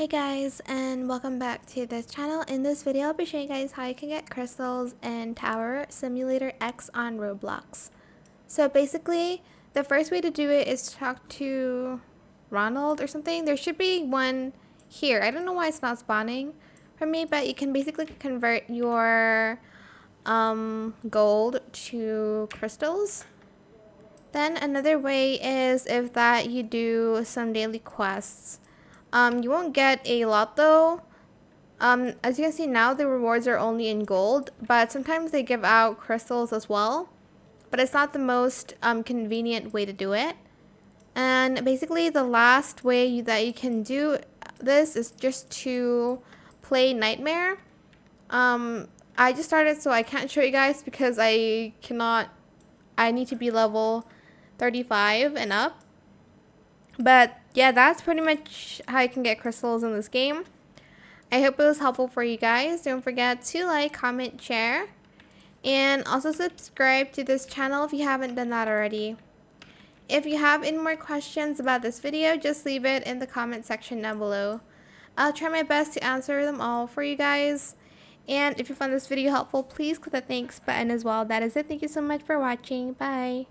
Hey guys, and welcome back to this channel. In this video, I'll be showing you guys how you can get crystals in Tower Simulator X on Roblox. So basically, the first way to do it is to talk to Ronald or something. There should be one here. I don't know why it's not spawning for me, but you can basically convert your gold to crystals. Then another way is if that you do some daily quests. You won't get a lot though. As you can see now, the rewards are only in gold, but sometimes they give out crystals as well. But it's not the most convenient way to do it. And basically the last way that you can do this is just to play Nightmare. I just started, so I can't show you guys because I need to be level 35 and up. But yeah, that's pretty much how you can get crystals in this game. I hope it was helpful for you guys. Don't forget to like, comment, share, and also subscribe to this channel if you haven't done that already. If you have any more questions about this video, just leave it in the comment section down below. I'll try my best to answer them all for you guys. And if you found this video helpful, please click the thanks button as well. That is it. Thank you so much for watching. Bye.